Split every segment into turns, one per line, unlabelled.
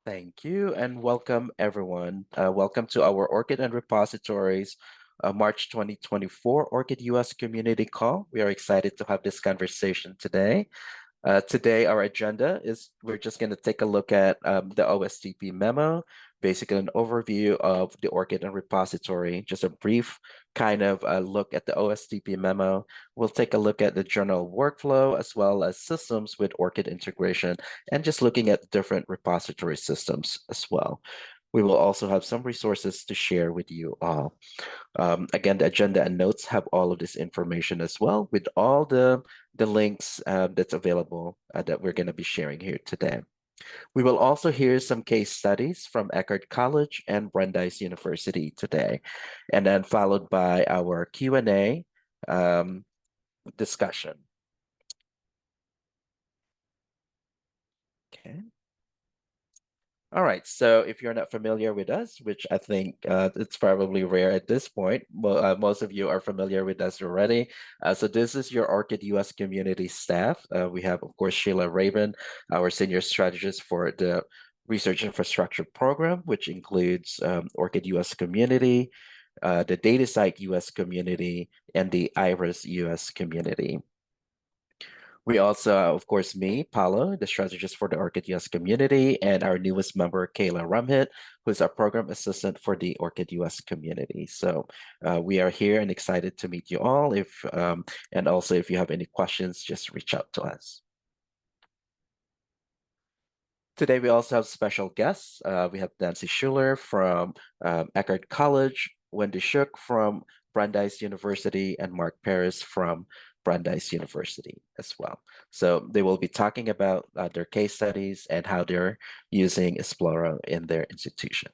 Thank you and welcome everyone. Welcome to our ORCID and Repositories March 2024 ORCID US Community Call. We are excited to have this conversation today. Today, our agenda is we're just going to take a look at the OSTP memo, basically an overview of the ORCID and repository, just a brief kind of look at the OSTP memo. We'll take a look at the journal workflow as well as systems with ORCID integration and just looking at different repository systems as well. We will also have some resources to share with you all. Again, the agenda and notes have all of this information as well with all the links that's available that we're going to be sharing here today. We will also hear some case studies from Eckerd College and Brandeis University today, and then followed by our Q&A discussion. Okay. All right, so if you're not familiar with us, which I think it's probably rare at this point, most of you are familiar with us already. So this is your ORCID US community staff. We have, of course, Sheila Raven, our senior strategist for the Research Infrastructure Program, which includes ORCID US community, the DataCite US community, and the IRIS US community. We also, of course, me, Paulo, the strategist for the ORCID US community, and our newest member, Kayla Rumhit, who's our program assistant for the ORCID US community. So we are here and excited to meet you all. And also, if you have any questions, just reach out to us. Today, we also have special guests. We have Nancy Schuler from Eckerd College, Wendy Shook from Brandeis University, and Mark Paris from Brandeis University as well. So they will be talking about their case studies and how they're using Esploro in their institution.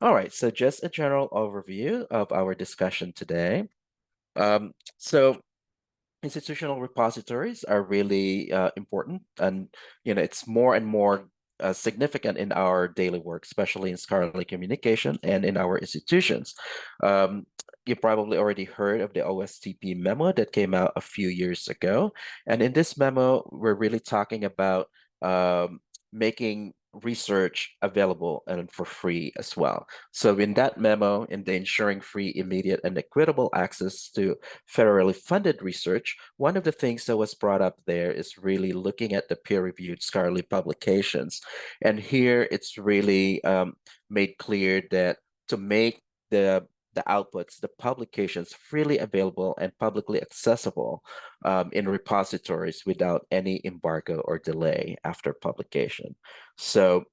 All right, so just a general overview of our discussion today. So institutional repositories are really important, and it's more and more significant in our daily work, especially in scholarly communication and in our institutions. You probably already heard of the OSTP memo that came out a few years ago. And in this memo, we're really talking about making research available and for free as well. So in that memo, in the ensuring free, immediate, and equitable access to federally funded research, one of the things that was brought up there is really looking at the peer-reviewed scholarly publications. And here it's really made clear that to make the outputs, the publications freely available and publicly accessible in repositories without any embargo or delay after publication. So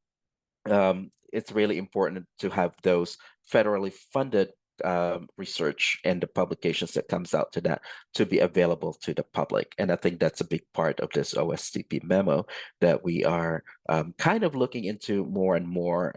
it's really important to have those federally funded research and the publications that comes out to that to be available to the public. And I think that's a big part of this OSTP memo that we are kind of looking into more and more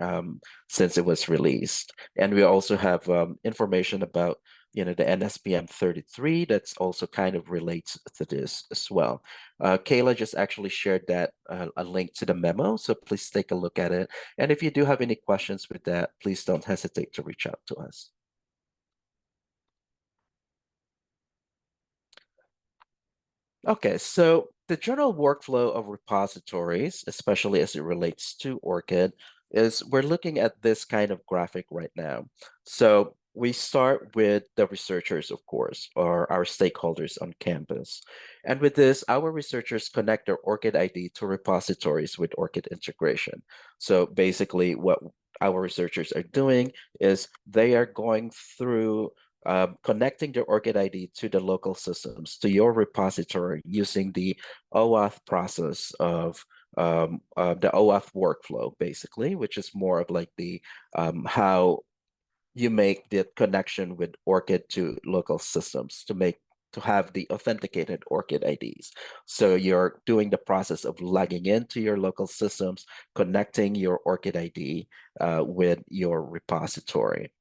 since it was released. And we also have information about the NSPM 33 that's also kind of relates to this as well. Kayla just actually shared that a link to the memo, so please take a look at it. And if you do have any questions with that, please don't hesitate to reach out to us. Okay, so the general workflow of repositories, especially as it relates to ORCID, is we're looking at this kind of graphic right now. So we start with the researchers, of course, or our stakeholders on campus. And with this, our researchers connect their ORCID ID to repositories with ORCID integration. So basically what our researchers are doing is they are going through connecting the ORCID ID to the local systems, to your repository using the OAuth process of the OAuth workflow, basically, which is more of like the how you make the connection with ORCID to local systems to have the authenticated ORCID IDs. So you're doing the process of logging into your local systems, connecting your ORCID ID with your repository.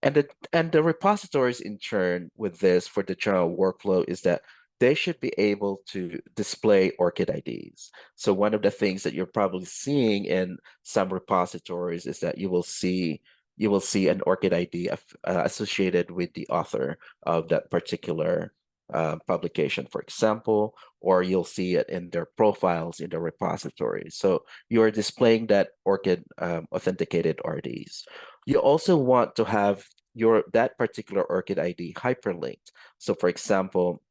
And the repositories in turn with this for the general workflow is that they should be able to display ORCID IDs. So one of the things that you're probably seeing in some repositories is that you will see an ORCID ID associated with the author of that particular publication, for example, or you'll see it in their profiles in the repository. So you're displaying that ORCID authenticated RDs. You also want to have that particular ORCID ID hyperlinked. So for example,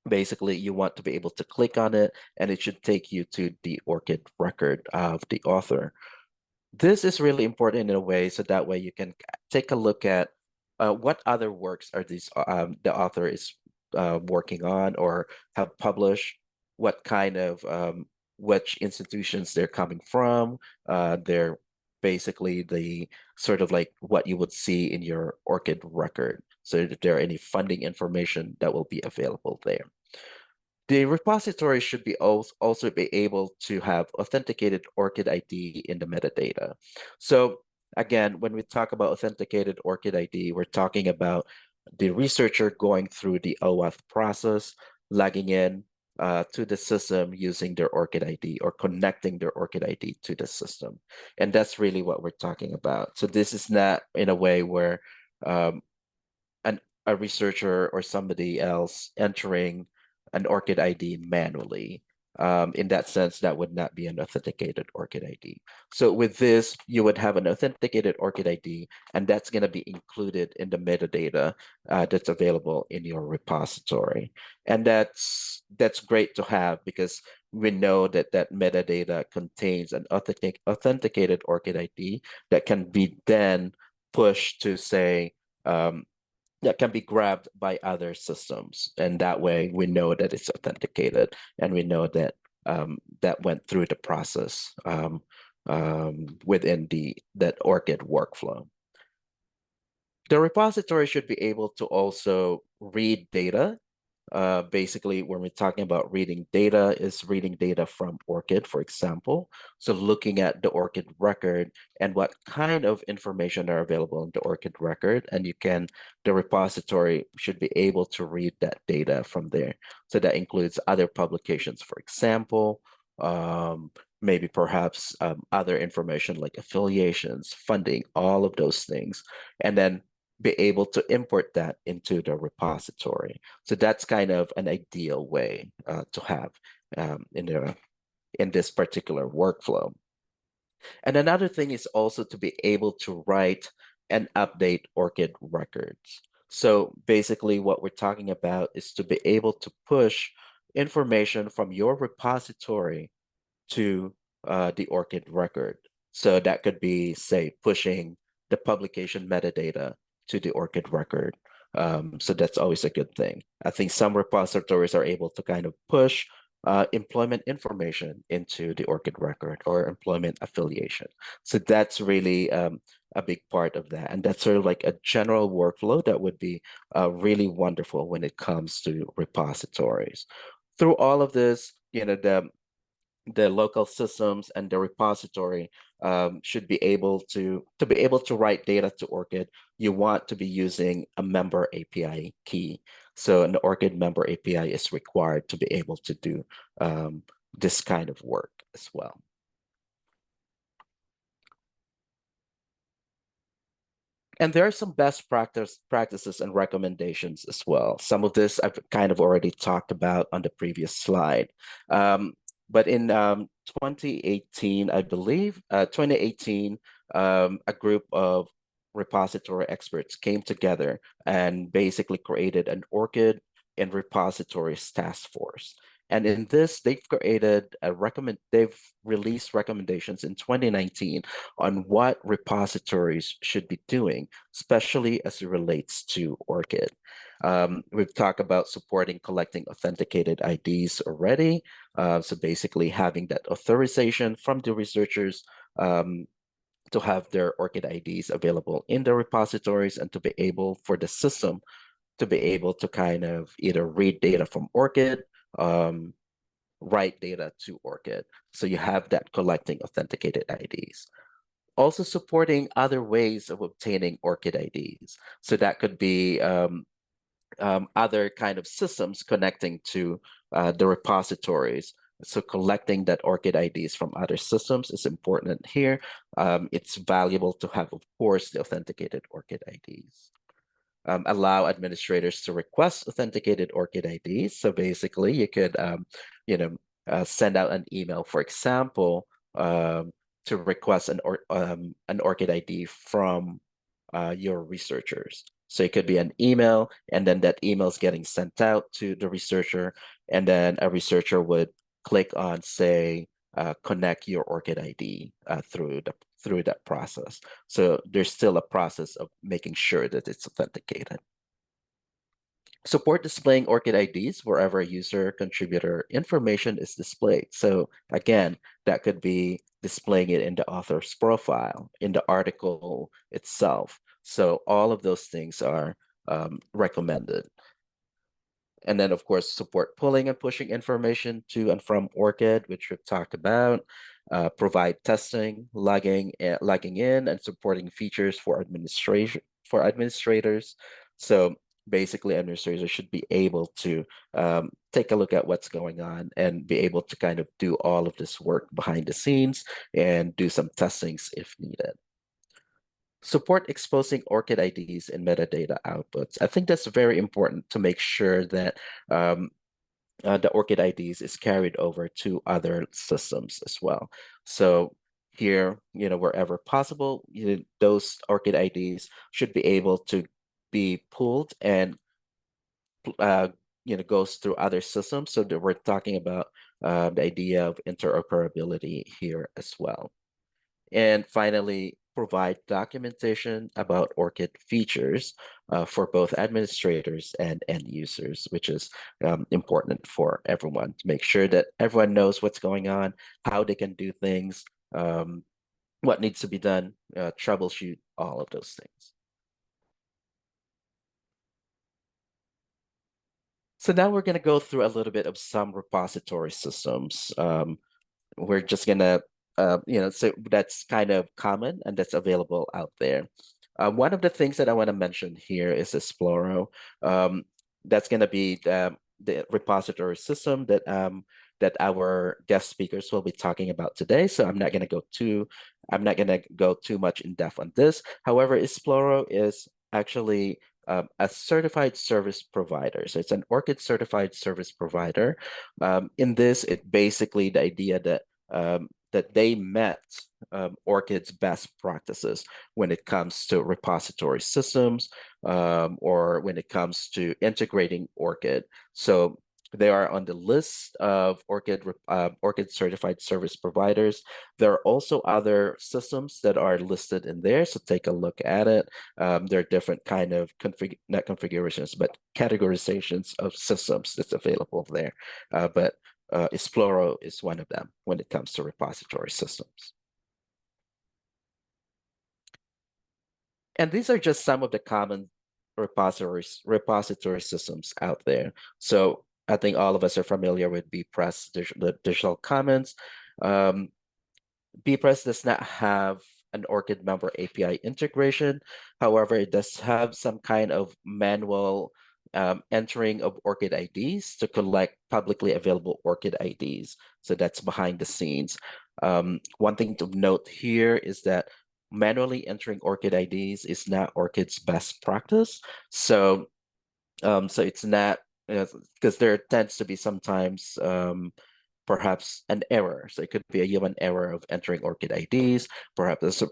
basically you want to be able to click on it and it should take you to the ORCID record of the author. This is really important in a way, so that way you can take a look at what other works are these the author is working on or have published, what kind of which institutions they're coming from. They're basically the sort of like what you would see in your ORCID record. So if there are any funding information that will be available there. The repository should be also be able to have authenticated ORCID ID in the metadata. So again, when we talk about authenticated ORCID ID, we're talking about the researcher going through the OAuth process, logging in to the system using their ORCID ID or connecting their ORCID ID to the system. And that's really what we're talking about. So this is not in a way where um, a researcher or somebody else entering an ORCID ID manually. In that sense, that would not be an authenticated ORCID ID. So with this, you would have an authenticated ORCID ID, and that's going to be included in the metadata that's available in your repository. And that's great to have, because we know that that metadata contains an authenticated ORCID ID that can be then pushed to, say, that can be grabbed by other systems. And that way we know that it's authenticated and we know that that went through the process within that ORCID workflow. The repository should be able to also read data. Basically, when we're talking about reading data, is reading data from ORCID, for example. So looking at the ORCID record and what kind of information are available in the ORCID record, and the repository should be able to read that data from there. So that includes other publications, for example, maybe perhaps other information like affiliations, funding, all of those things. And then be able to import that into the repository. So that's kind of an ideal way to have in this particular workflow. And another thing is also to be able to write and update ORCID records. So basically what we're talking about is to be able to push information from your repository to the ORCID record. So that could be, say, pushing the publication metadata to the ORCID record. So that's always a good thing. I think some repositories are able to kind of push employment information into the ORCID record or employment affiliation. So that's really a big part of that. And that's sort of like a general workflow that would be really wonderful when it comes to repositories. Through all of this, the local systems and the repository should be able to write data to ORCID. You want to be using a member API key. So an ORCID member API is required to be able to do this kind of work as well. And there are some best practices and recommendations as well. Some of this I've kind of already talked about on the previous slide. But in 2018, I believe, 2018, a group of repository experts came together and basically created an ORCID and repositories task force. And in this, they've released recommendations in 2019 on what repositories should be doing, especially as it relates to ORCID. We've talked about supporting collecting authenticated IDs already. So basically having that authorization from the researchers to have their ORCID IDs available in the repositories and to be able for the system to be able to kind of either read data from ORCID, write data to ORCID. So you have that collecting authenticated IDs. Also supporting other ways of obtaining ORCID IDs. So that could be other kind of systems connecting to the repositories. So collecting that ORCID IDs from other systems is important here. It's valuable to have, of course, the authenticated ORCID IDs. allow administrators to request authenticated ORCID IDs. So basically, you could, send out an email, for example, to request an ORCID ID from your researchers. So it could be an email, and then that email is getting sent out to the researcher, and then a researcher would click on, say, connect your ORCID ID through that process. So there's still a process of making sure that it's authenticated. Support displaying ORCID IDs wherever user contributor information is displayed. So again, that could be displaying it in the author's profile, in the article itself. So all of those things are recommended. And then, of course, support pulling and pushing information to and from ORCID, which we've talked about. Provide testing, logging in, and supporting features for administrators. So basically, administrators should be able to take a look at what's going on and be able to kind of do all of this work behind the scenes and do some testings if needed. Support exposing ORCID IDs and metadata outputs. I think that's very important to make sure that the ORCID IDs is carried over to other systems as well. So here, wherever possible, those ORCID IDs should be able to be pulled and goes through other systems. So that we're talking about the idea of interoperability here as well. And finally, provide documentation about ORCID features for both administrators and end users, which is important for everyone to make sure that everyone knows what's going on, how they can do things, what needs to be done, troubleshoot, all of those things. So now we're going to go through a little bit of some repository systems. We're just going to so that's kind of common and that's available out there. One of the things that I want to mention here is Esploro. That's going to be the repository system that our guest speakers will be talking about today. So I'm not going to go too much in depth on this. However, Esploro is actually a certified service provider. So it's an ORCID certified service provider. In this, it basically the idea that they met ORCID's best practices when it comes to repository systems or when it comes to integrating ORCID. So they are on the list of ORCID certified service providers. There are also other systems that are listed in there, so take a look at it. There are different kind of not configurations, but categorizations of systems that's available there. But Esploro is one of them when it comes to repository systems. And these are just some of the common repository systems out there. So I think all of us are familiar with bpress, the Digital Commons. bpress does not have an ORCID member API integration. However, it does have some kind of manual entering of ORCID IDs to collect publicly available ORCID IDs. So that's behind the scenes. One thing to note here is that manually entering ORCID IDs is not ORCID's best practice. So, so it's not, because there tends to be sometimes perhaps an error. So it could be a human error of entering ORCID IDs. Perhaps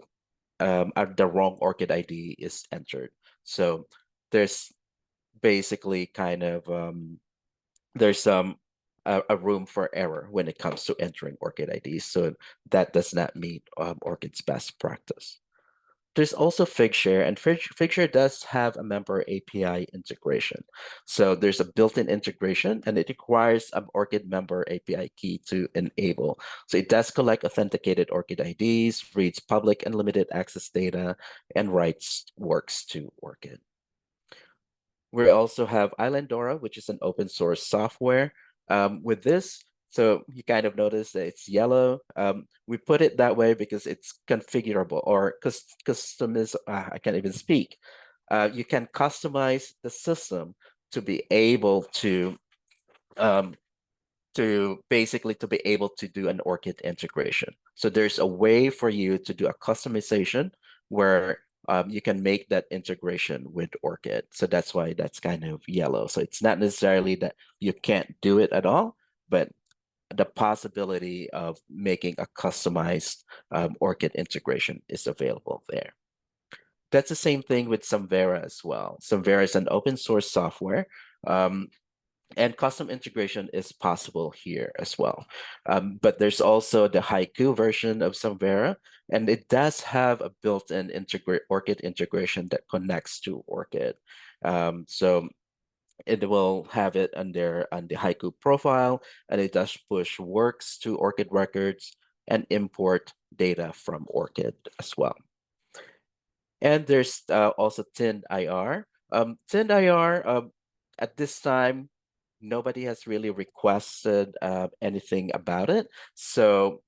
the wrong ORCID ID is entered. So there's basically kind of there's a room for error when it comes to entering ORCID IDs. So that does not meet ORCID's best practice. There's also Figshare, and Figshare does have a member API integration. So there's a built-in integration, and it requires an ORCID member API key to enable. So it does collect authenticated ORCID IDs, reads public and limited access data, and writes works to ORCID. We also have Islandora, which is an open source software. With this, so you kind of notice that it's yellow. We put it that way because it's configurable or customize. I can't even speak. You can customize the system to be able to basically to be able to do an ORCID integration. So there's a way for you to do a customization where you can make that integration with ORCID. So that's why that's kind of yellow. So it's not necessarily that you can't do it at all, but the possibility of making a customized ORCID integration is available there. That's the same thing with Samvera as well. Samvera is an open source software, and custom integration is possible here as well. But there's also the Haiku version of Samvera, and it does have a built-in ORCID integration that connects to ORCID. So it will have it on the Haiku profile, and it does push works to ORCID records and import data from ORCID as well. And there's also TinIR. TinIR, at this time, nobody has really requested anything about it. So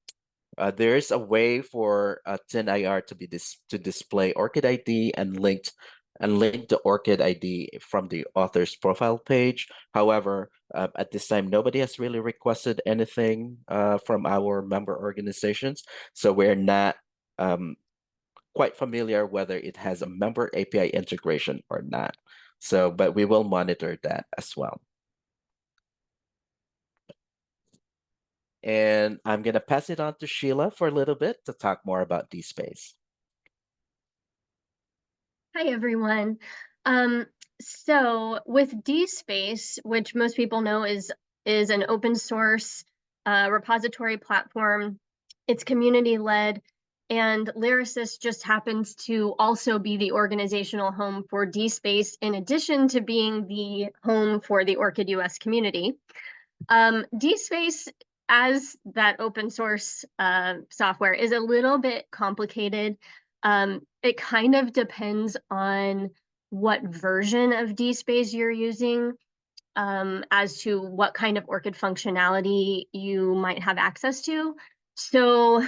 there is a way for TinIR to be to display ORCID ID and link the ORCID ID from the author's profile page. However, at this time, nobody has really requested anything from our member organizations. So we're not quite familiar whether it has a member API integration or not. So, but we will monitor that as well. And I'm going to pass it on to Sheila for a little bit to talk more about DSpace.
Hi, everyone. So with DSpace, which most people know is an open source repository platform, it's community-led, and Lyrasis just happens to also be the organizational home for DSpace, in addition to being the home for the ORCID US community. DSpace, as that open source software, is a little bit complicated. It kind of depends on what version of DSpace you're using, as to what kind of ORCID functionality you might have access to. So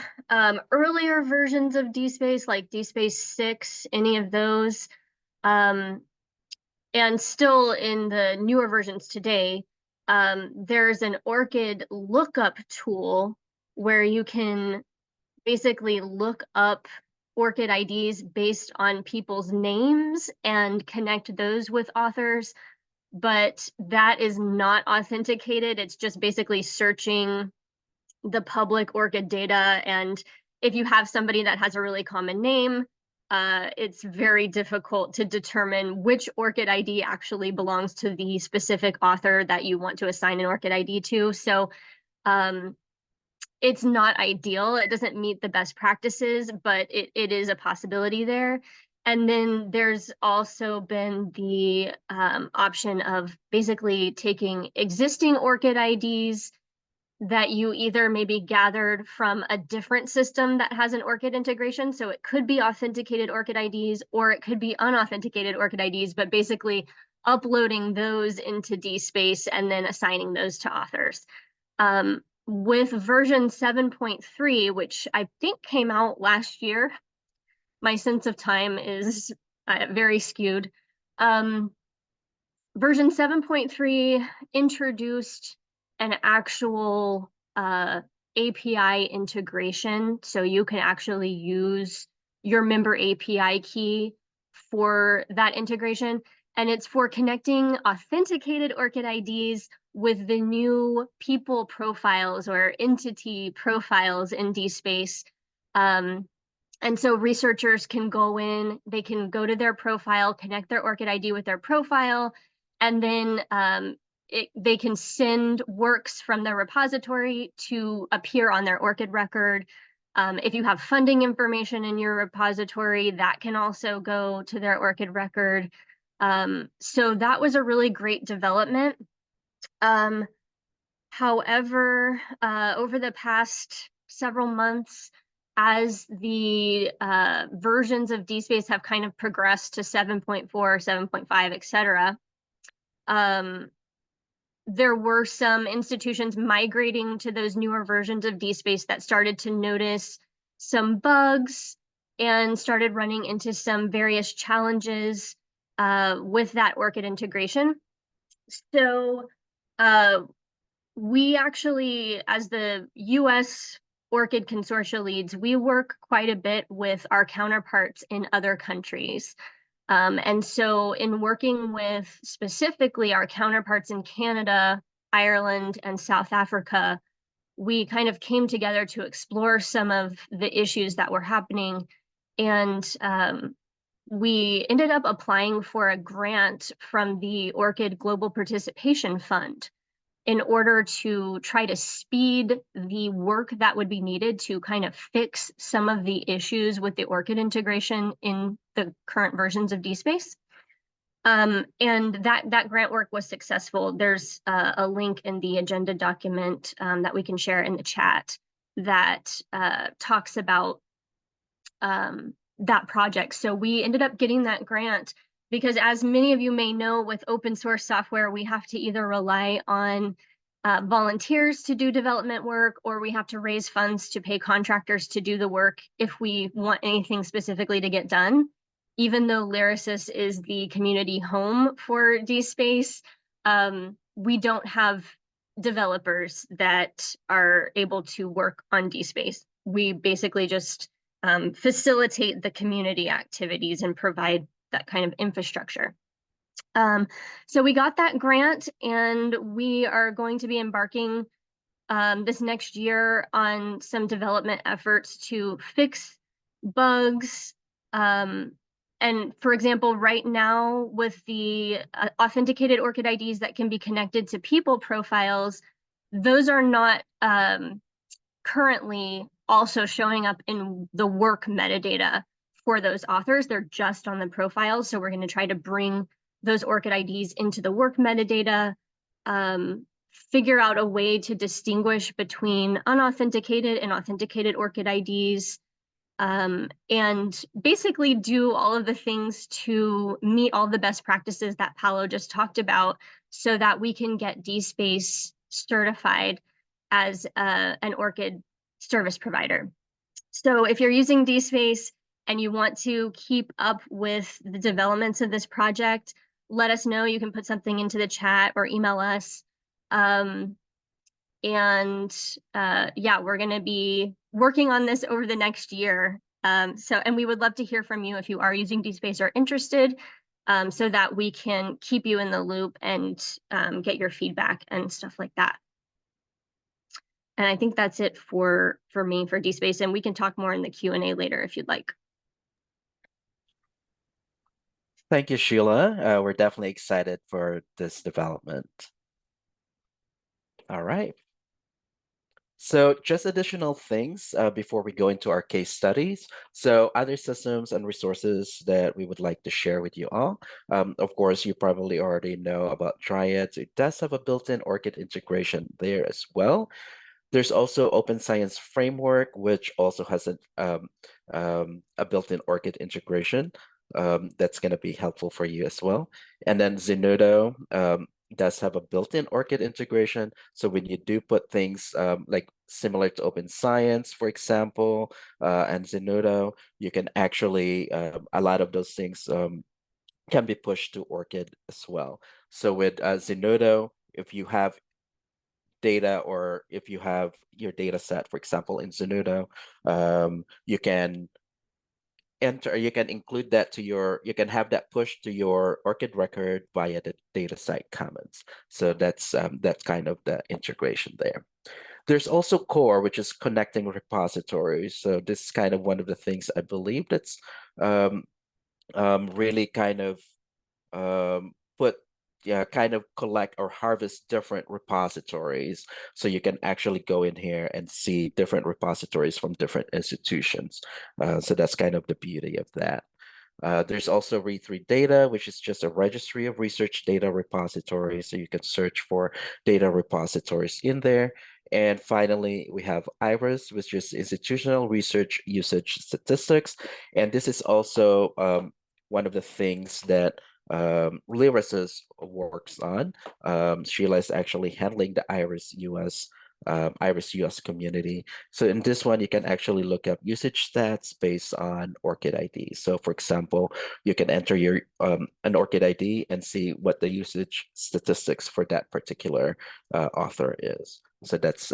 earlier versions of DSpace, like DSpace 6, any of those, and still in the newer versions today, there's an ORCID lookup tool where you can basically look up ORCID IDs based on people's names and connect those with authors. But that is not authenticated. It's just basically searching the public ORCID data. And if you have somebody that has a really common name, it's very difficult to determine which ORCID ID actually belongs to the specific author that you want to assign an ORCID ID to. So it's not ideal. It doesn't meet the best practices, but it is a possibility there. And then there's also been the option of basically taking existing ORCID IDs that you either maybe gathered from a different system that has an ORCID integration. So it could be authenticated ORCID IDs, or it could be unauthenticated ORCID IDs, but basically uploading those into DSpace and then assigning those to authors. With version 7.3, which I think came out last year, my sense of time is very skewed. Version 7.3 introduced an actual API integration, so you can actually use your member API key for that integration, and it's for connecting authenticated ORCID IDs with the new people profiles or entity profiles in DSpace. And so researchers can go in, they can go to their profile, connect their ORCID ID with their profile, and then they can send works from their repository to appear on their ORCID record. If you have funding information in your repository, that can also go to their ORCID record. So that was a really great development. However, over the past several months, as the versions of DSpace have kind of progressed to 7.4, 7.5, etc., there were some institutions migrating to those newer versions of DSpace that started to notice some bugs and started running into some various challenges with that ORCID integration. So we actually, as the US ORCID consortia leads, we work quite a bit with our counterparts in other countries. And so in working with specifically our counterparts in Canada, Ireland, and South Africa, we kind of came together to explore some of the issues that were happening. And we ended up applying for a grant from the ORCID Global Participation Fund in order to try to speed the work that would be needed to kind of fix some of the issues with the ORCID integration in the current versions of DSpace. And that grant work was successful. There's a link in the agenda document that we can share in the chat that talks about that project. So we ended up getting that grant because, as many of you may know, with open source software, we have to either rely on volunteers to do development work, or we have to raise funds to pay contractors to do the work if we want anything specifically to get done. Even though Lyrasis is the community home for DSpace, we don't have developers that are able to work on DSpace. We basically just facilitate the community activities and provide that kind of infrastructure. So we got that grant, and we are going to be embarking this next year on some development efforts to fix bugs. And for example, right now with the authenticated ORCID IDs that can be connected to people profiles, those are not currently also showing up in the work metadata for those authors. They're just on the profiles. So we're going to try to bring those ORCID IDs into the work metadata, figure out a way to distinguish between unauthenticated and authenticated ORCID IDs, and basically do all of the things to meet all the best practices that Paolo just talked about so that we can get DSpace certified as an ORCID service provider. So if you're using DSpace and you want to keep up with the developments of this project, let us know. You can put something into the chat or email us. Yeah, we're going to be working on this over the next year. And we would love to hear from you if you are using DSpace or interested, so that we can keep you in the loop and get your feedback and stuff like that. And I think that's it for me for DSpace, and we can talk more in the Q&A later if you'd like.
Thank you, Sheila. We're definitely excited for this development. All right. So just additional things before we go into our case studies. So other systems and resources that we would like to share with you all. Of course, you probably already know about Triad. It does have a built-in ORCID integration there as well. There's also Open Science Framework, which also has a built-in ORCID integration that's going to be helpful for you as well. And then Zenodo does have a built-in ORCID integration. So when you do put things like similar to Open Science, for example, and Zenodo, you can actually, a lot of those things can be pushed to ORCID as well. So with Zenodo, if you have data, or if you have your data set, for example, in Zenodo, you can include that to you can have that pushed to your ORCID record via the DataSite comments. So that's kind of the integration there. There's also Core, which is connecting repositories. So this is kind of one of the things I believe that's really kind of kind of collect or harvest different repositories. So you can actually go in here and see different repositories from different institutions. So that's kind of the beauty of that. There's also Re3 Data, which is just a registry of research data repositories. So you can search for data repositories in there. And finally, we have IRIS, which is Institutional Research Usage Statistics. And this is also one of the things that Lyrasis works on. Sheila is actually handling the IRIS US community. So in this one, you can actually look up usage stats based on ORCID ID. So for example, you can enter your an ORCID ID and see what the usage statistics for that particular author is. So that's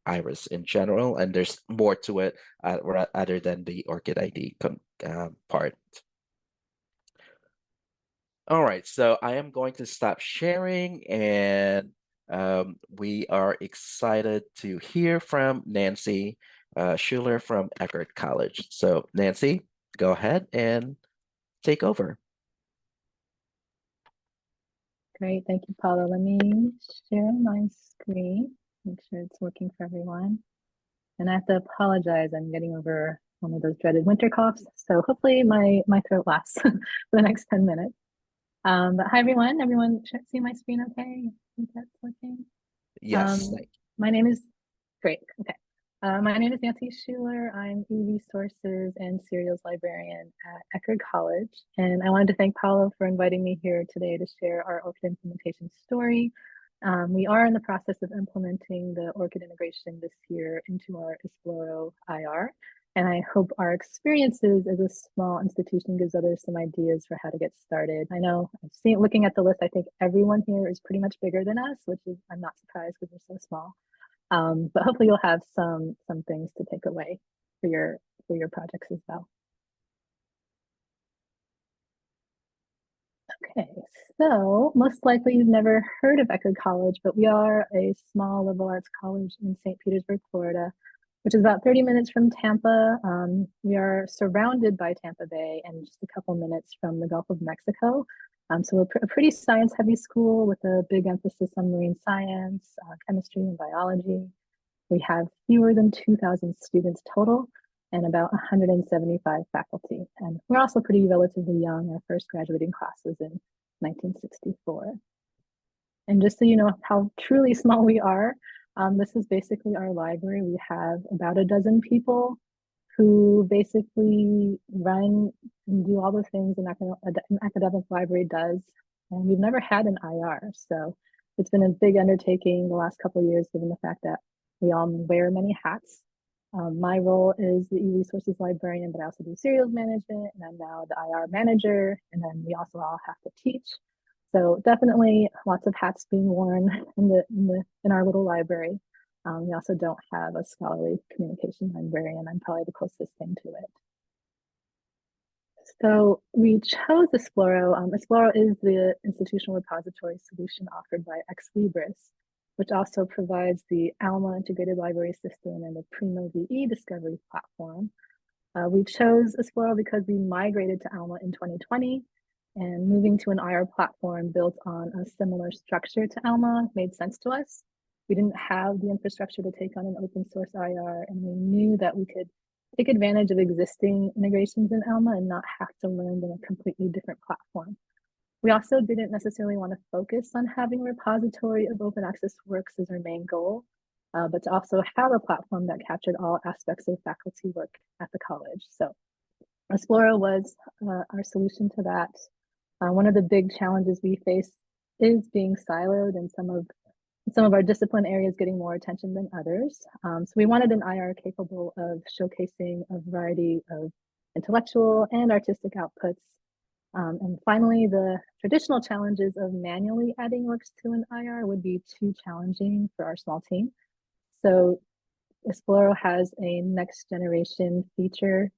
Iris in general, and there's more to it other than the ORCID ID part. All right, so I am going to stop sharing, and we are excited to hear from Nancy Schuler from Eckerd College. So Nancy, go ahead and take over.
Great, thank you, Paula. Let me share my screen, make sure it's working for everyone. And I have to apologize, I'm getting over one of those dreaded winter coughs, so hopefully my throat lasts for the next 10 minutes. But hi, everyone. Everyone see my screen okay? I think that's working.
Yes.
My name is, great, okay. My name is Nancy Schuler. I'm e-resources and serials librarian at Eckerd College. And I wanted to thank Paolo for inviting me here today to share our ORCID implementation story. We are in the process of implementing the ORCID integration this year into our Esploro IR. And I hope our experiences as a small institution gives others some ideas for how to get started. I know, looking at the list, I think everyone here is pretty much bigger than us, which is, I'm not surprised because we're so small. But hopefully you'll have some things to take away for your projects as well. Okay, so most likely you've never heard of Eckerd College, but we are a small liberal arts college in St. Petersburg, Florida, which is about 30 minutes from Tampa. We are surrounded by Tampa Bay and just a couple minutes from the Gulf of Mexico. So we're a pretty science-heavy school with a big emphasis on marine science, chemistry, and biology. We have fewer than 2,000 students total and about 175 faculty. And we're also pretty relatively young. Our first graduating class was in 1964. And just so you know how truly small we are, this is basically our library. We have about a dozen people who basically run and do all the things an academic library does. And we've never had an IR. So it's been a big undertaking the last couple of years, given the fact that we all wear many hats. My role is the e-resources librarian, but I also do serials management, and I'm now the IR manager, and then we also all have to teach. So definitely lots of hats being worn in our little library. We also don't have a scholarly communication librarian. I'm probably the closest thing to it. So we chose Esploro. Esploro is the institutional repository solution offered by Ex Libris, which also provides the ALMA integrated library system and the Primo VE discovery platform. We chose Esploro because we migrated to ALMA in 2020, and moving to an IR platform built on a similar structure to ALMA made sense to us. We didn't have the infrastructure to take on an open source IR, and we knew that we could take advantage of existing integrations in ALMA and not have to learn them a completely different platform. We also didn't necessarily want to focus on having a repository of open access works as our main goal, but to also have a platform that captured all aspects of faculty work at the college. So Esploro was our solution to that. One of the big challenges we face is being siloed, and some of our discipline areas getting more attention than others. So we wanted an IR capable of showcasing a variety of intellectual and artistic outputs. And finally, the traditional challenges of manually adding works to an IR would be too challenging for our small team. So Esploro has a next generation feature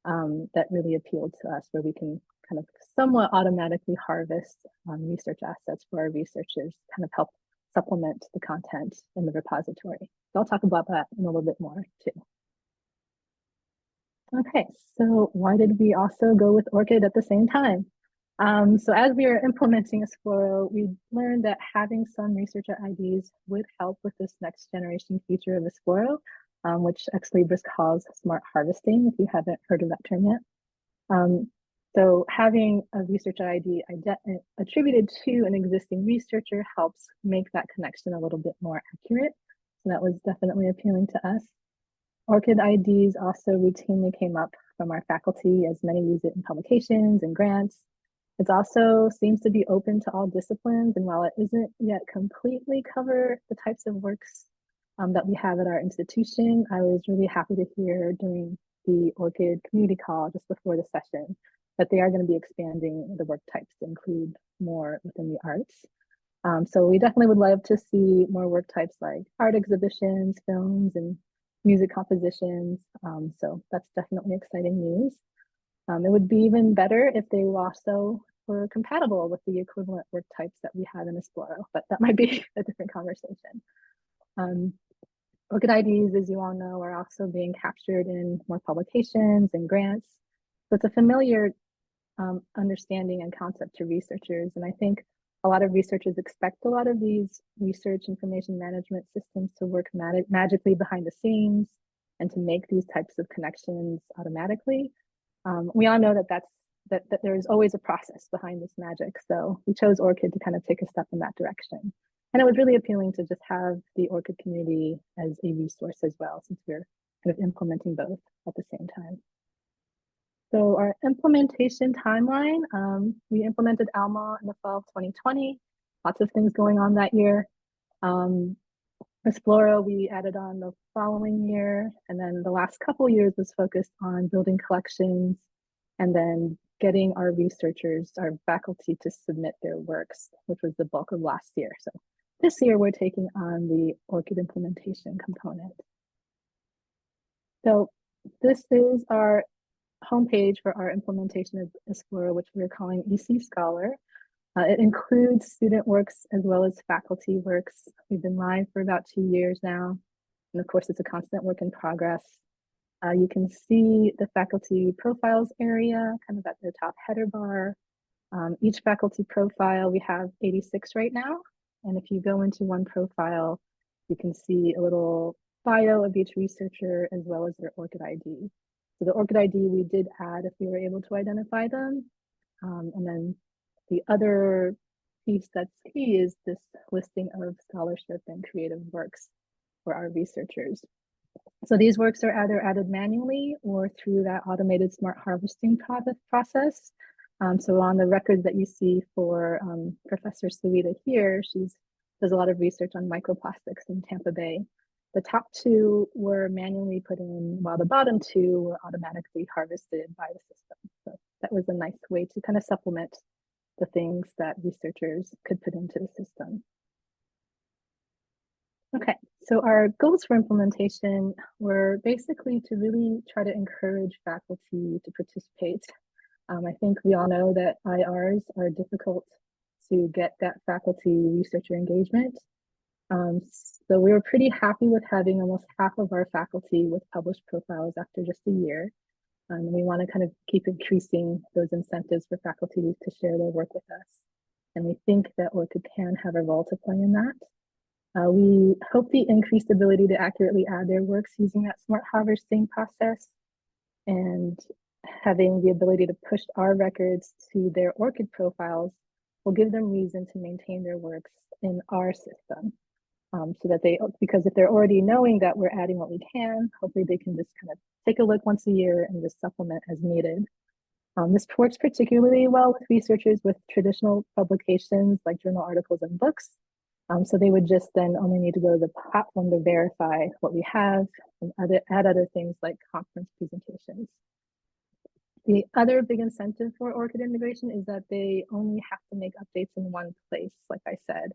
that really appealed to us, where we can kind of somewhat automatically harvest research assets for our researchers, kind of help supplement the content in the repository. So I'll talk about that in a little bit more too. Okay, so why did we also go with ORCID at the same time? So as we were implementing Esploro, we learned that having some researcher IDs would help with this next generation feature of Esploro, which Ex Libris calls smart harvesting, if you haven't heard of that term yet. So having a researcher ID attributed to an existing researcher helps make that connection a little bit more accurate. So that was definitely appealing to us. ORCID IDs also routinely came up from our faculty, as many use it in publications and grants. It also seems to be open to all disciplines, and while it isn't yet completely cover the types of works that we have at our institution, I was really happy to hear during the ORCID community call just before the session that they are going to be expanding the work types to include more within the arts. So we definitely would love to see more work types like art exhibitions, films, and music compositions. So that's definitely exciting news. It would be even better if they also were compatible with the equivalent work types that we have in Esploro, but that might be a different conversation. ORCID IDs, as you all know, are also being captured in more publications and grants. So it's a familiar understanding and concept to researchers. And I think a lot of researchers expect a lot of these research information management systems to work magically behind the scenes and to make these types of connections automatically. We all know that there's always a process behind this magic. So we chose ORCID to kind of take a step in that direction. And it was really appealing to just have the ORCID community as a resource as well, since we're kind of implementing both at the same time. So our implementation timeline, we implemented Alma in the fall of 2020, lots of things going on that year. Esploro, we added on the following year, and then the last couple years was focused on building collections and then getting our researchers, our faculty to submit their works, which was the bulk of last year. So this year we're taking on the ORCID implementation component. So this is our homepage for our implementation of Esploro, which we're calling EC Scholar. It includes student works as well as faculty works. We've been live for about 2 years now. And of course, it's a constant work in progress. You can see the faculty profiles area kind of at the top header bar. Each faculty profile, we have 86 right now. And if you go into one profile, you can see a little bio of each researcher as well as their ORCID ID. So the ORCID ID we did add if we were able to identify them. And then the other piece that's key is this listing of scholarship and creative works for our researchers. So these works are either added manually or through that automated smart harvesting process. So on the records that you see for Professor Suida here, she does a lot of research on microplastics in Tampa Bay. The top 2 were manually put in, while the bottom 2 were automatically harvested by the system. So that was a nice way to kind of supplement the things that researchers could put into the system. Okay, so our goals for implementation were basically to really try to encourage faculty to participate. I think we all know that IRs are difficult to get that faculty researcher engagement. So we were pretty happy with having almost half of our faculty with published profiles after just a year. We want to kind of keep increasing those incentives for faculty to share their work with us. And we think that ORCID can have a role to play in that. We hope the increased ability to accurately add their works using that smart harvesting process and having the ability to push our records to their ORCID profiles will give them reason to maintain their works in our system. So that because if they're already knowing that we're adding what we can, hopefully they can just kind of take a look once a year and just supplement as needed. This works particularly well with researchers with traditional publications like journal articles and books. So they would just then only need to go to the platform to verify what we have and add other things like conference presentations. The other big incentive for ORCID integration is that they only have to make updates in one place, like I said.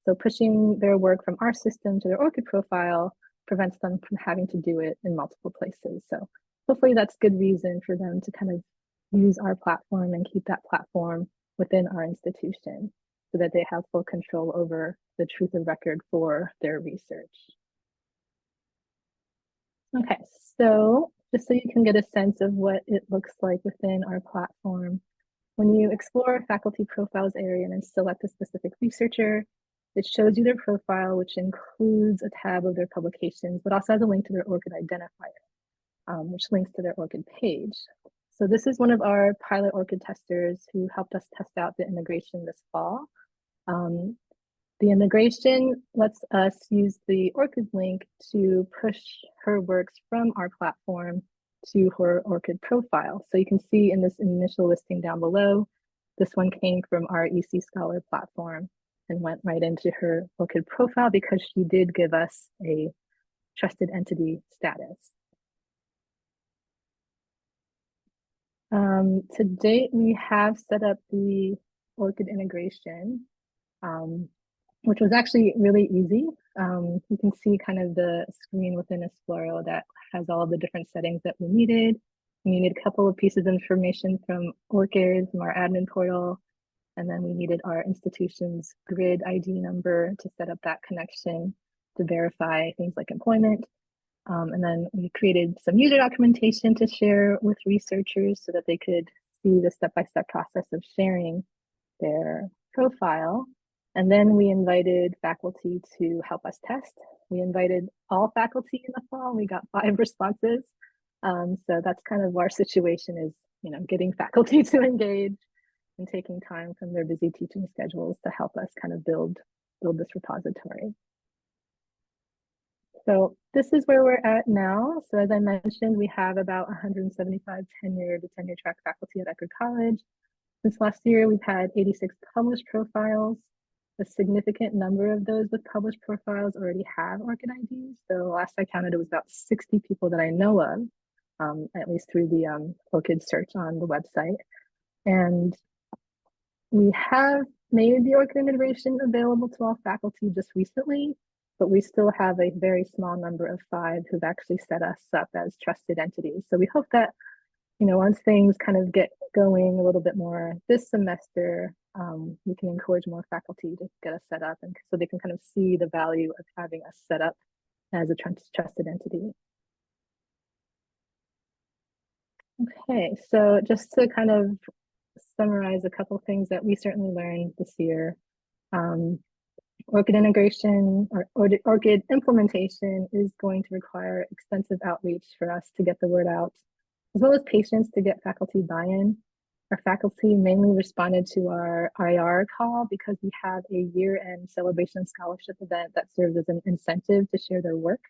So pushing their work from our system to their ORCID profile prevents them from having to do it in multiple places. So hopefully that's good reason for them to kind of use our platform and keep that platform within our institution so that they have full control over the truth of record for their research. Okay, so just so you can get a sense of what it looks like within our platform, when you explore faculty profiles area and then select a specific researcher, it shows you their profile, which includes a tab of their publications, but also has a link to their ORCID identifier, which links to their ORCID page. So this is one of our pilot ORCID testers who helped us test out the integration this fall. The integration lets us use the ORCID link to push her works from our platform to her ORCID profile. So you can see in this initial listing down below, this one came from our EC Scholar platform and went right into her ORCID profile because she did give us a trusted entity status. To date, we have set up the ORCID integration. which was actually really easy. You can see kind of the screen within Esploro that has all the different settings that we needed. We needed a couple of pieces of information from ORCID, from our admin portal, and then we needed our institution's grid ID number to set up that connection to verify things like employment. And then we created some user documentation to share with researchers so that they could see the step-by-step process of sharing their profile. And then we invited faculty to help us test. We invited all faculty in the fall. We got 5 responses. So that's kind of our situation is, getting faculty to engage and taking time from their busy teaching schedules to help us kind of build this repository. So this is where we're at now. So as I mentioned, we have about 175 tenured to tenure track faculty at Eckerd College. Since last year, we've had 86 published profiles. A significant number of those with published profiles already have ORCID IDs. So last I counted, it was about 60 people that I know of, at least through the ORCID search on the website. And we have made the ORCID integration available to all faculty just recently, but we still have a very small number of 5 who've actually set us up as trusted entities. So we hope that, once things kind of get going a little bit more this semester, we can encourage more faculty to get us set up, and so they can kind of see the value of having us set up as a trusted entity. Okay, so just to kind of summarize a couple things that we certainly learned this year. ORCID integration or ORCID implementation is going to require extensive outreach for us to get the word out, as well as patience to get faculty buy-in. Our faculty mainly responded to our IR call because we have a year-end celebration scholarship event that serves as an incentive to share their work.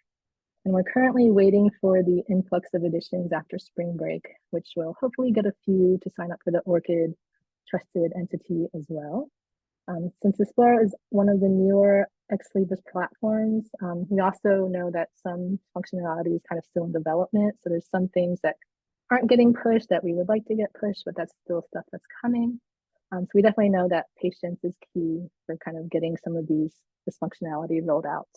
And we're currently waiting for the influx of additions after spring break, which will hopefully get a few to sign up for the ORCID trusted entity as well. Since Esploro is one of the newer Ex Libris platforms, we also know that some functionality is kind of still in development. So there's some things that aren't getting pushed that we would like to get pushed, but that's still stuff that's coming. So we definitely know that patience is key for kind of getting some of this functionality rolled out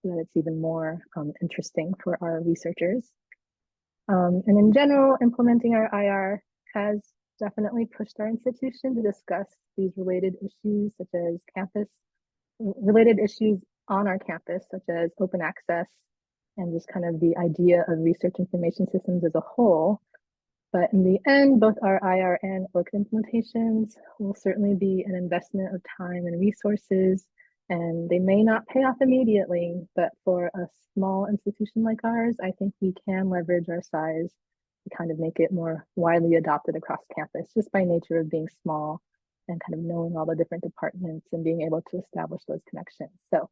so that it's even more interesting for our researchers. And in general, implementing our IR has definitely pushed our institution to discuss these related issues, such as related issues on our campus, such as open access and just kind of the idea of research information systems as a whole. But in the end, both our IR and ORCID implementations will certainly be an investment of time and resources, and they may not pay off immediately, but for a small institution like ours, I think we can leverage our size to kind of make it more widely adopted across campus, just by nature of being small and kind of knowing all the different departments and being able to establish those connections. So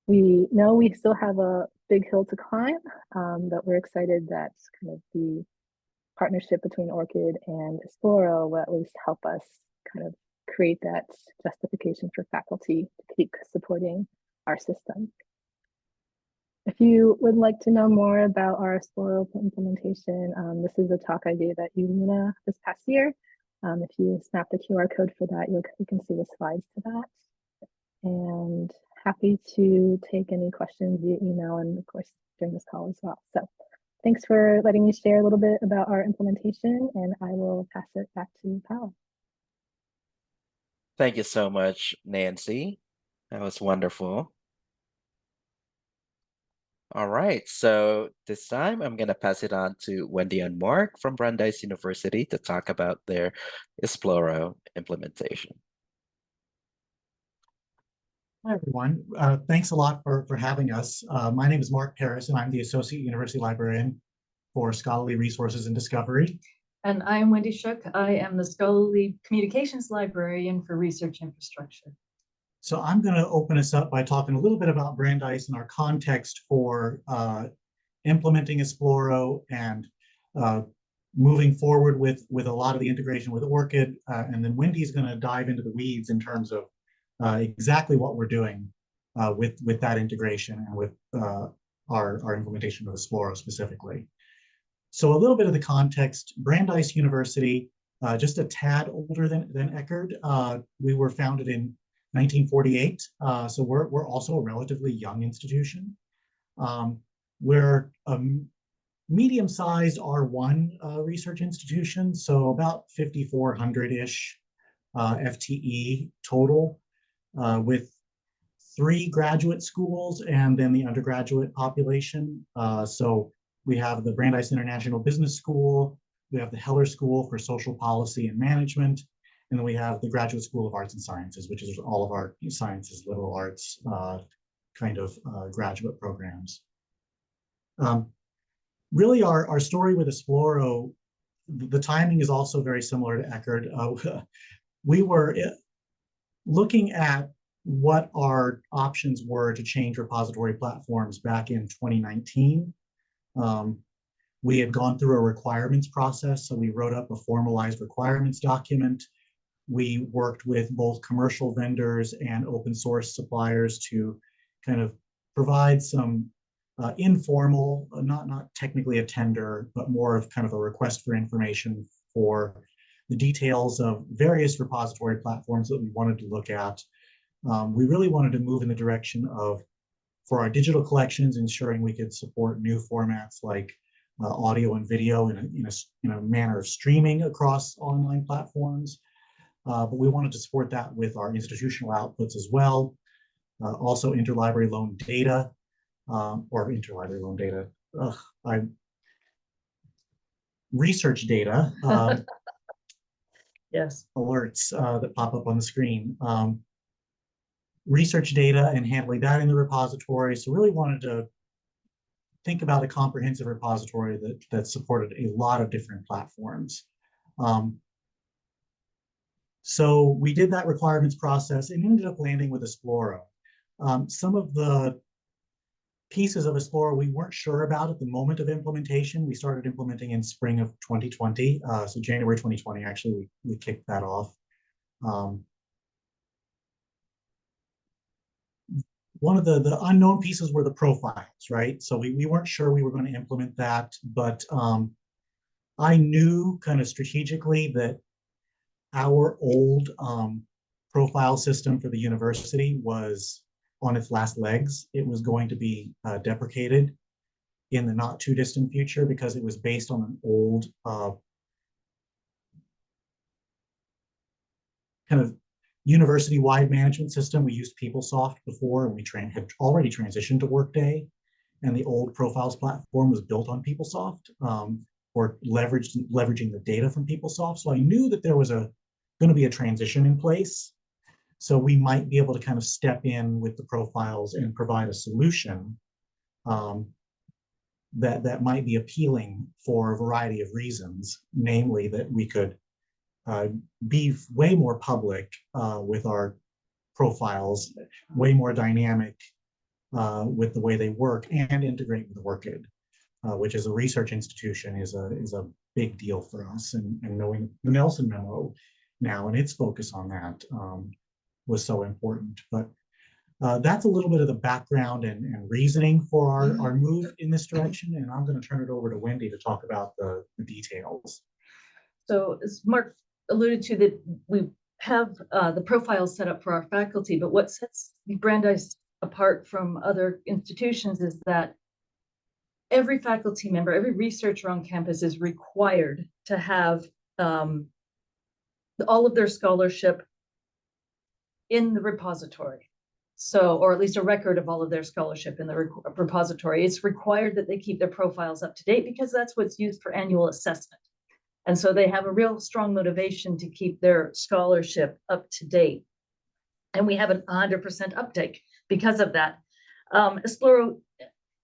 we know we still have a big hill to climb, but we're excited that kind of the partnership between ORCID and Esploro will at least help us kind of create that justification for faculty to keep supporting our system. If you would like to know more about our Esploro implementation, this is a talk I gave at ULUNA this past year. If you snap the QR code for that, you can see the slides to that. And happy to take any questions via email and of course during this call as well. So thanks for letting me share a little bit about our implementation, and I will pass it back to Paolo.
Thank you so much, Nancy. That was wonderful. All right, so this time I'm going to pass it on to Wendy and Mark from Brandeis University to talk about their Esploro implementation.
Hi, everyone. Thanks a lot for having us. My name is Mark Paris, and I'm the Associate University Librarian for Scholarly Resources and Discovery.
And I'm Wendy Shook. I am the Scholarly Communications Librarian for Research Infrastructure.
So I'm going to open us up by talking a little bit about Brandeis and our context for implementing Esploro and moving forward with a lot of the integration with ORCID. And then Wendy's going to dive into the weeds in terms of exactly what we're doing with that integration and with our implementation of Esploro specifically. So a little bit of the context: Brandeis University, just a tad older than Eckerd. We were founded in 1948. So we're also a relatively young institution. We're a medium-sized R1 research institution, so about 5,400-ish FTE total, with 3 graduate schools and then the undergraduate population. So we have the Brandeis International Business School, we have the Heller School for Social Policy and Management, and then we have the Graduate School of Arts and Sciences, which is all of our sciences, liberal arts kind of graduate programs. Really, our story with Esploro, the timing is also very similar to Eckerd. We were looking at what our options were to change repository platforms back in 2019. We had gone through a requirements process, so we wrote up a formalized requirements document. We worked with both commercial vendors and open source suppliers to kind of provide some informal, not technically a tender, but more of kind of a request for information for the details of various repository platforms that we wanted to look at. We really wanted to move in the direction of, for our digital collections, ensuring we could support new formats like audio and video in a manner of streaming across online platforms. But we wanted to support that with our institutional outputs as well. Also interlibrary loan data, research data,
Yes.
alerts that pop up on the screen. Research data and handling that in the repository. So really wanted to think about a comprehensive repository that supported a lot of different platforms. So we did that requirements process and ended up landing with Esploro. Some of the pieces of Esploro we weren't sure about at the moment of implementation. We started implementing in spring of 2020. So January 2020, actually, we kicked that off. One of the unknown pieces were the profiles, right? So we weren't sure we were going to implement that, but I knew kind of strategically that our old profile system for the university was on its last legs. It was going to be deprecated in the not too distant future because it was based on an old kind of university-wide management system. We used PeopleSoft before, and we had already transitioned to Workday, and the old profiles platform was built on PeopleSoft, or leveraging the data from PeopleSoft. So I knew that there was going to be a transition in place. So we might be able to kind of step in with the profiles and provide a solution that might be appealing for a variety of reasons, namely that we could be way more public with our profiles, way more dynamic with the way they work, and integrate with ORCID, which as a research institution is a big deal for us. And knowing the Nelson memo now and its focus on that was so important. But that's a little bit of the background and reasoning for our move in this direction. And I'm going to turn it over to Wendy to talk about the details.
So as Mark alluded to, that we have the profiles set up for our faculty, but what sets Brandeis apart from other institutions is that every faculty member, every researcher on campus is required to have all of their scholarship in the repository. So, or at least a record of all of their scholarship in the repository. It's required that they keep their profiles up to date because that's what's used for annual assessment. And so they have a real strong motivation to keep their scholarship up to date. And we have an 100% uptake because of that. Esploro,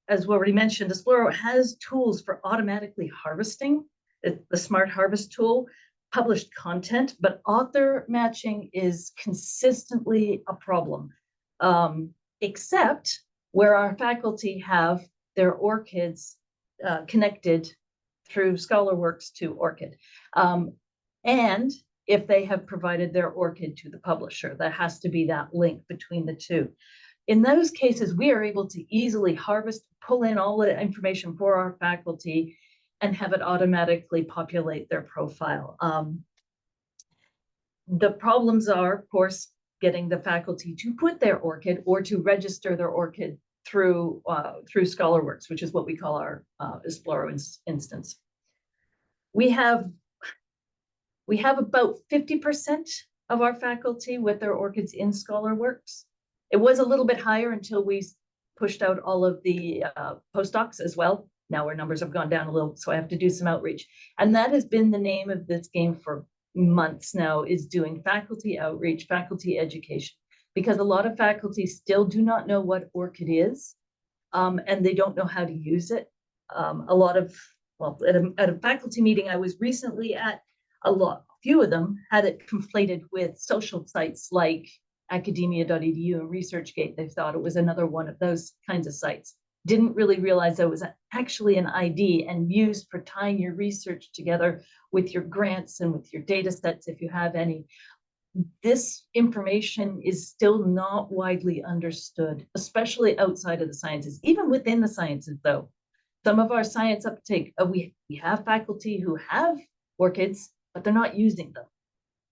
as we already mentioned, Esploro has tools for automatically harvesting, the Smart Harvest tool, published content, but author matching is consistently a problem, except where our faculty have their ORCIDs connected through ScholarWorks to ORCID. And if they have provided their ORCID to the publisher, there has to be that link between the two. In those cases, we are able to easily harvest, pull in all the information for our faculty and have it automatically populate their profile. The problems are, of course, getting the faculty to put their ORCID or to register their ORCID through ScholarWorks, which is what we call our Esploro instance. We have about 50% of our faculty with their ORCIDs in ScholarWorks. It was a little bit higher until we pushed out all of the postdocs as well. Now our numbers have gone down a little, so I have to do some outreach. And that has been the name of this game for months now, is doing faculty outreach, faculty education, because a lot of faculty still do not know what ORCID is, and they don't know how to use it. At a faculty meeting I was recently at, a few of them had it conflated with social sites like academia.edu and ResearchGate. They thought it was another one of those kinds of sites. Didn't really realize it was actually an ID and used for tying your research together with your grants and with your data sets, if you have any. This information is still not widely understood, especially outside of the sciences. Even within the sciences, though, some of our science uptake, we have faculty who have ORCIDs, but they're not using them,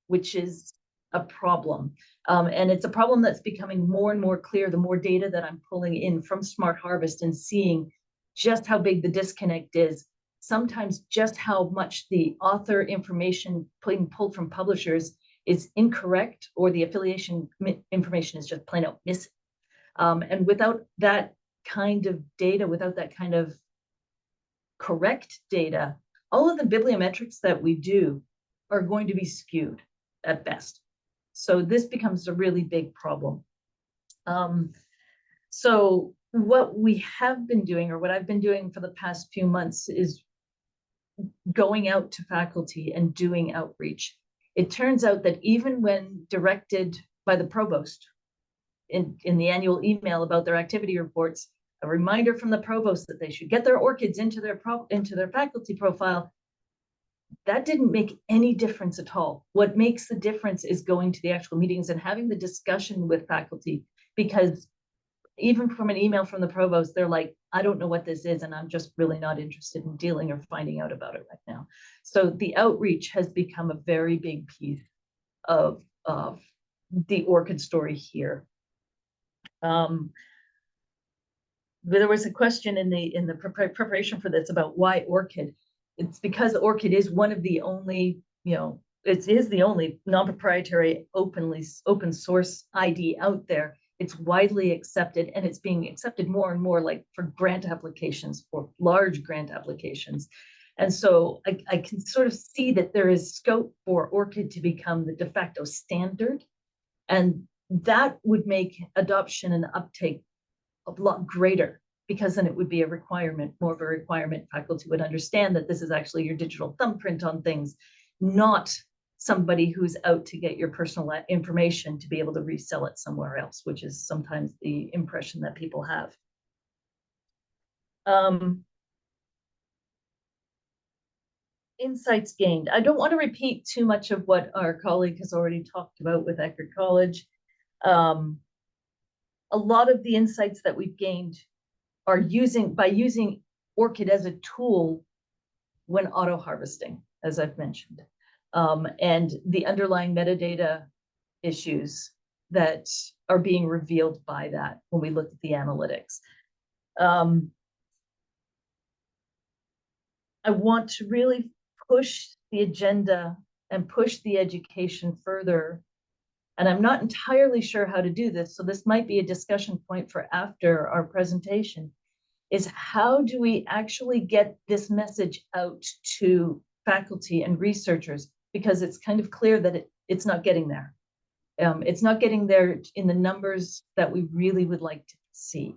which is a problem. And it's a problem that's becoming more and more clear the more data that I'm pulling in from Smart Harvest and seeing just how big the disconnect is. Sometimes just how much the author information being pulled from publishers is incorrect, or the affiliation information is just plain out missing. And without that kind of data, without that kind of correct data, all of the bibliometrics that we do are going to be skewed at best. So this becomes a really big problem. So what we have been doing, or what I've been doing for the past few months, is going out to faculty and doing outreach. It turns out that even when directed by the provost in the annual email about their activity reports, a reminder from the provost that they should get their ORCIDs into their faculty profile, that didn't make any difference at all. What makes the difference is going to the actual meetings and having the discussion with faculty, because even from an email from the provost, they're like, I don't know what this is, and I'm just really not interested in dealing or finding out about it right now. So the outreach has become a very big piece of the ORCID story here. There was a question in the preparation for this about why ORCID. It's because ORCID is one of the only, it is the only non-proprietary open source ID out there. It's widely accepted, and it's being accepted more and more, like for grant applications, for large grant applications. And so I can sort of see that there is scope for ORCID to become the de facto standard, and that would make adoption and uptake a lot greater, because then it would be a requirement, more of a requirement. Faculty would understand that this is actually your digital thumbprint on things, not somebody who's out to get your personal information to be able to resell it somewhere else, which is sometimes the impression that people have. Insights gained. I don't want to repeat too much of what our colleague has already talked about with Eckerd College. A lot of the insights that we've gained are by using ORCID as a tool when auto-harvesting, as I've mentioned, and the underlying metadata issues that are being revealed by that when we look at the analytics. I want to really push the agenda and push the education further. And I'm not entirely sure how to do this, so this might be a discussion point for after our presentation, is how do we actually get this message out to faculty and researchers? Because it's kind of clear that it's not getting there. It's not getting there in the numbers that we really would like to see.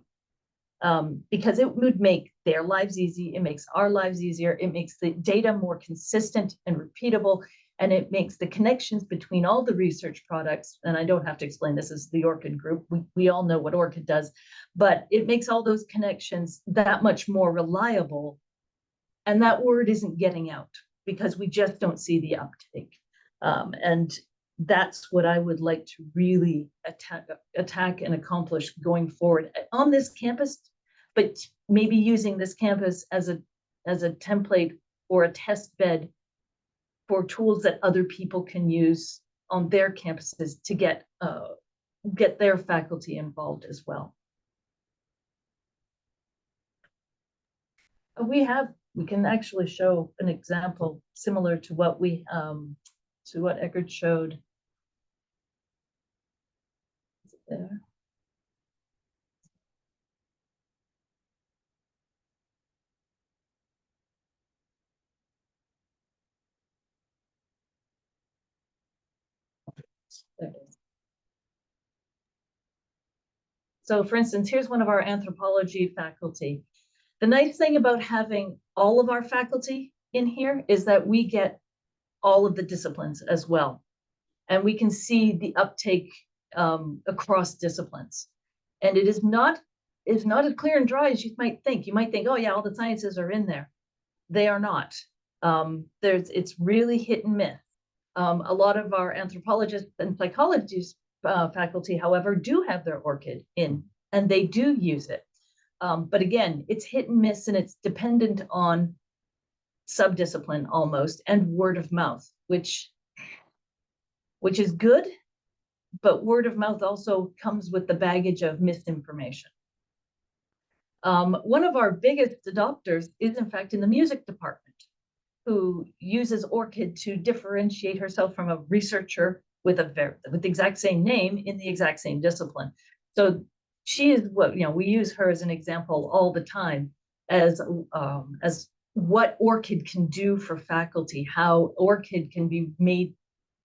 Because it would make their lives easy, it makes our lives easier, it makes the data more consistent and repeatable, and it makes the connections between all the research products, and I don't have to explain this is the ORCID group, we all know what ORCID does, but it makes all those connections that much more reliable, and that word isn't getting out because we just don't see the uptake. And that's what I would like to really attack and accomplish going forward on this campus, but maybe using this campus as a template or a test bed for tools that other people can use on their campuses to get their faculty involved as well. We can actually show an example similar to what Eckerd showed. Is it there? There it is. So for instance, here's one of our anthropology faculty. The nice thing about having all of our faculty in here is that we get all of the disciplines as well. And we can see the uptake across disciplines. And it is not as clear and dry as you might think. You might think, oh yeah, all the sciences are in there. They are not. It's really hit and miss. A lot of our anthropologists and psychologists faculty, however, do have their ORCID in, and they do use it. But again, it's hit and miss, and it's dependent on subdiscipline almost, and word of mouth, which is good, but word of mouth also comes with the baggage of misinformation. One of our biggest adopters is in fact in the music department, who uses ORCID to differentiate herself from a researcher with the exact same name in the exact same discipline. So she is what, we use her as an example all the time as what ORCID can do for faculty, how ORCID can be made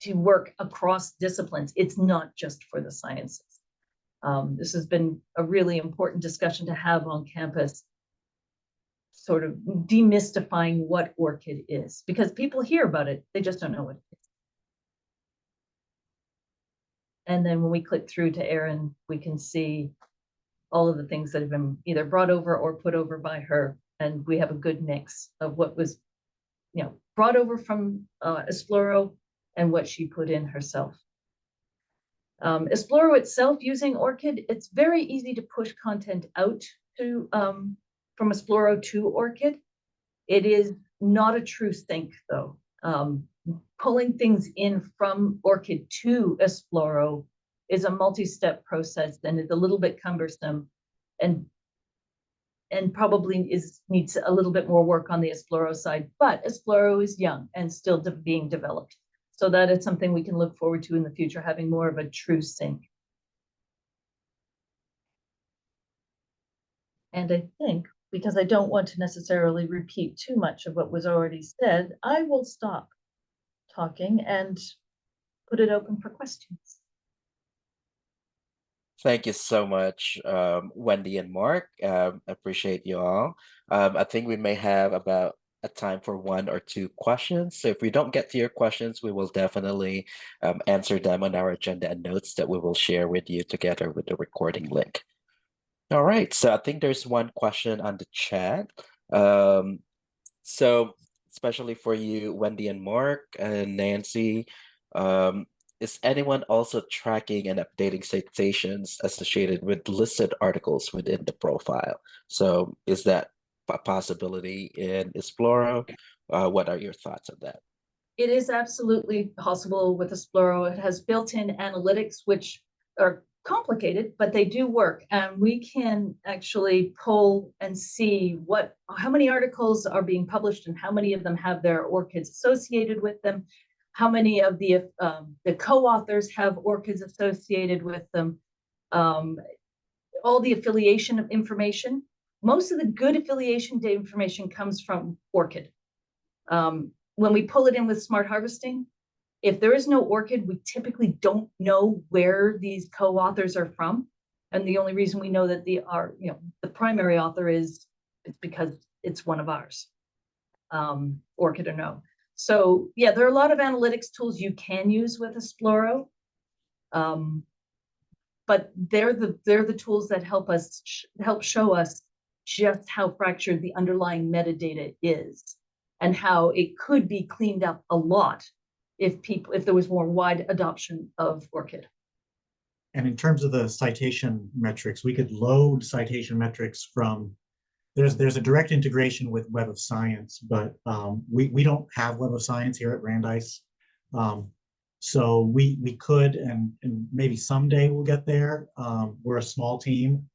to work across disciplines. It's not just for the sciences. This has been a really important discussion to have on campus, sort of demystifying what ORCID is, because people hear about it, they just don't know what it is. And then when we click through to Erin, we can see all of the things that have been either brought over or put over by her. And we have a good mix of what was, brought over from Esploro and what she put in herself. Esploro itself, using ORCID, it's very easy to push content out to from Esploro to ORCID. It is not a true sync, though. Pulling things in from ORCID to Esploro is a multi-step process, and it's a little bit cumbersome, and probably needs a little bit more work on the Esploro side. But Esploro is young and still being developed, so that is something we can look forward to in the future, having more of a true sync. And I think, because I don't want to necessarily repeat too much of what was already said, I will stop talking and put it open for questions.
Thank you so much, Wendy and Mark. Appreciate you all. I think we may have about a time for 1 or 2 questions. So if we don't get to your questions, we will definitely answer them on our agenda and notes that we will share with you together with the recording link. All right, so I think there's one question on the chat. So especially for you, Wendy and Mark and Nancy, is anyone also tracking and updating citations associated with listed articles within the profile? So is that a possibility in Esploro? What are your thoughts on that?
It is absolutely possible with Esploro. It has built-in analytics, which are complicated, but they do work. And we can actually pull and see how many articles are being published and how many of them have their ORCIDs associated with them, how many of the co-authors have ORCIDs associated with them, all the affiliation information. Most of the good affiliation data information comes from ORCID. When we pull it in with smart harvesting, if there is no ORCID, we typically don't know where these co-authors are from. And the only reason we know that the primary author it's because it's one of ours, ORCID or no. So yeah, there are a lot of analytics tools you can use with Esploro, but they're the tools that help us show us just how fractured the underlying metadata is, and how it could be cleaned up a lot if there was more wide adoption of ORCID.
And in terms of the citation metrics, we could load citation metrics from, there's a direct integration with Web of Science, but we don't have Web of Science here at Brandeis. So we could, and maybe someday we'll get there. We're a small team,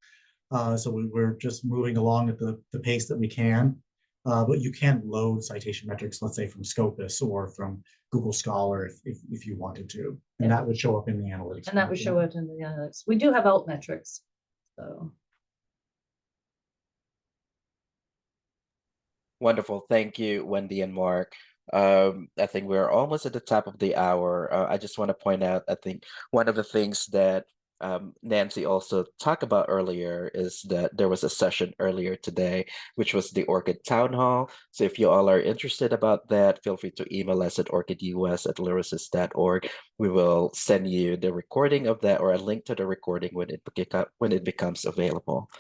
so we're just moving along at the pace that we can. But you can load citation metrics, let's say from Scopus or from Google Scholar if you wanted to, and that would show up in the analytics.
And that would show it in the analytics. We do have alt metrics, so.
Wonderful. Thank you, Wendy and Mark. I think we're almost at the top of the hour. I just want to point out, I think one of the things that Nancy also talked about earlier is that there was a session earlier today, which was the ORCID Town Hall. So if you all are interested about that, feel free to email us at orcidus@lyrasis.org. We will send you the recording of that or a link to the recording when it becomes available.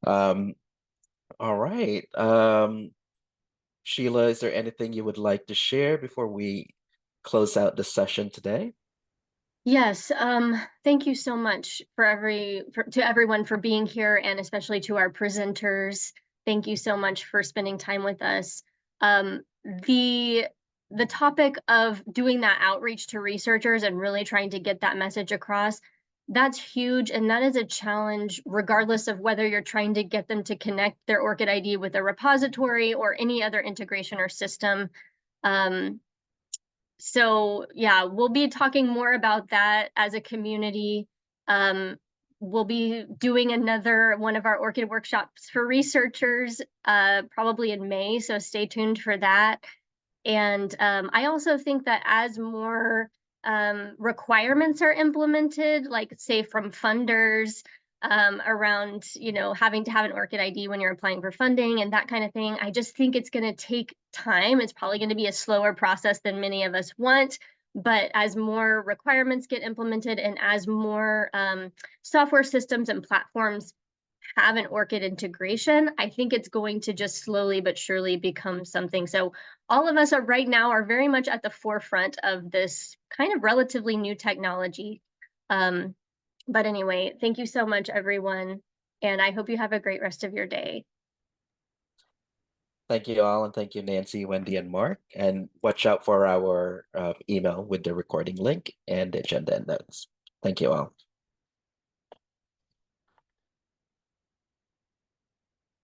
All right. Sheila, is there anything you would like to share before we close out the session today?
Yes, thank you so much to everyone for being here, and especially to our presenters. Thank you so much for spending time with us. The topic of doing that outreach to researchers and really trying to get that message across, that's huge, and that is a challenge regardless of whether you're trying to get them to connect their ORCID ID with a repository or any other integration or system. So yeah, we'll be talking more about that as a community. We'll be doing another one of our ORCID workshops for researchers probably in May, so stay tuned for that. And I also think that as more requirements are implemented, like say from funders around, having to have an ORCID ID when you're applying for funding and that kind of thing, I just think it's going to take time. It's probably going to be a slower process than many of us want. But as more requirements get implemented and as more software systems and platforms have an ORCID integration, I think it's going to just slowly but surely become something. So all of us right now are very much at the forefront of this kind of relatively new technology. But anyway, thank you so much, everyone. And I hope you have a great rest of your day.
Thank you all, and thank you, Nancy, Wendy, and Mark. And watch out for our email with the recording link and the agenda and notes. Thank you all.